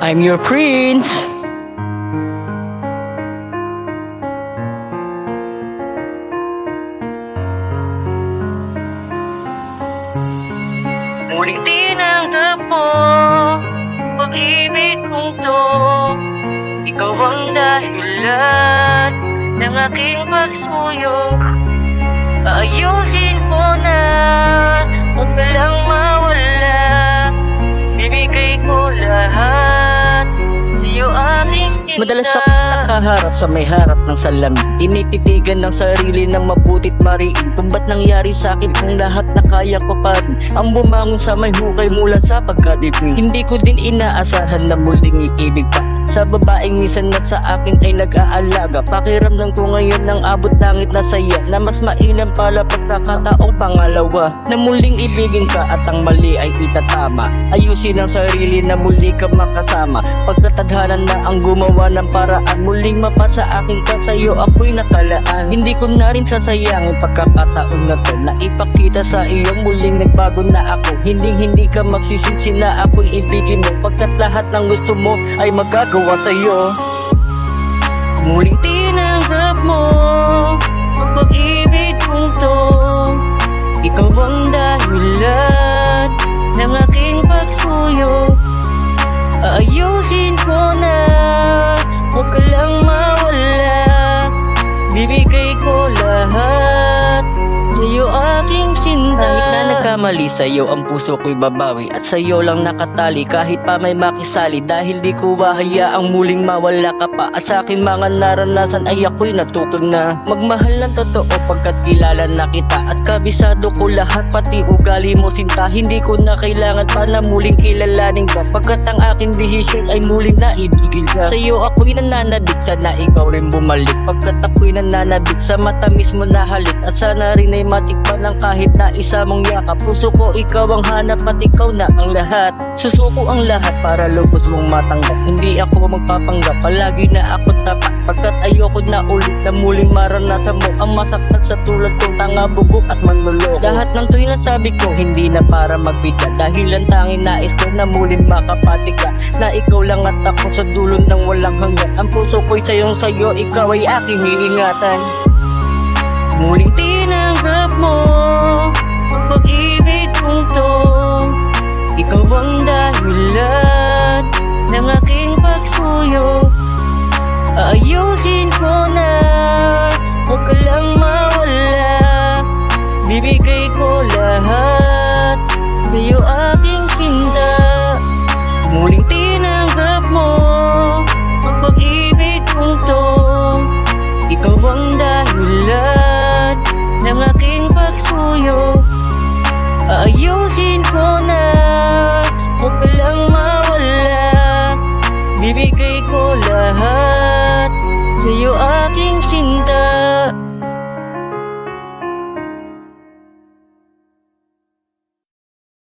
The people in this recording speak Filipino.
I'm your prince. Muling tinanggap mo pag-ibig kong to. Ikaw ang dahilan ng aking pagsuyo. Ayusin ko na, huwag ka lang mawala. Bibigay ko lahat sa'yo aking cinta. Madalas ako nakaharap sa may harap ng salamin. Tinititigan ng sarili ng mabutit mariin. Kung ba't nangyari sa akin kung lahat na kaya ko pa rin ang bumangon sa may hukay mula sa pagkadibig. Hindi ko din inaasahan na muling iibig pa sa babaeng minsan na sa akin ay nag-aalaga. Pakiramdam ko ngayon ng abot langit na saya, na mas mainam pala pagkakataong pangalawa na muling ibigin ka at ang mali ay itatama. Ayusin ang sarili na muli ka makasama. Pagkatadhana na ang gumawa ng paraan, muling mapasa akin ka sa'yo ako'y nakalaan. Hindi ko na rin sasayangin pagkakataon na to na ipakita sa iyo muling nagbago na ako. Hindi ka magsisisi na ako'y ibigin mo, pagkat lahat ng gusto mo ay magagawa sa'yo. Muling tinanggap mo ang pag-ibig kong to. Ikaw ang dahilan ng aking pagsuyo. Ayusin ko na, huwag ka lang mawala. Bibigay ko lahat sa'yo aking sinta. Kahit na nagkamali sa'yo, ang puso ko'y babawi at sa'yo lang nakatali. Kahit pa may makisali, dahil di ko hayaang muling mawala ka pa. At sa aking mga naranasan ay ako'y natuto na magmahal ng totoo pagkat kilala na kita. At kabisado ko lahat, pati ugali mo sinta. Hindi ko na kailangan pa na muling kilalanin ka, pagkat ang aking desisyon ay muling naibigil ka. Sa'yo ako'y nananadig, sana ikaw rin bumalik, pagkat ako'y nananabik sa matamis mo na halik. At sana rin ay matikman ng kahit na isa mong yakap. Puso ko ikaw ang hanap at ikaw na ang lahat. Susuko ang lahat para lubos mong matanggap. Hindi ako magpapanggap, palagi na ako tapat, pagkat ayoko na ulit na muling maranasan mo ang masaktan sa tulad kong tanga, bugok at manloloko. Lahat ng to'y nasabi ko hindi na para magbigla, dahil ang tanging nais ko na muling makapati ka, na ikaw lang at ako sa dulo ng walang hanggan. Ang puso ko'y sa'yo, ikaw ay aking iingatan. Muling tinanggap mo ang pag-ibig kong to. Ikaw ang dahilan ng aking pagsuyo. Ayusin ko na, huwag ka lang mawala. Bibigay ko lahat sa'yo aking sinta. Muling tinanggap mo ang pag-ibig kong to. Ikaw ang dahilan ng aking pagsuyo. Ayusin ko na, huwag ka lang mawala. Bibigay ko lahat sa'yo aking sinta.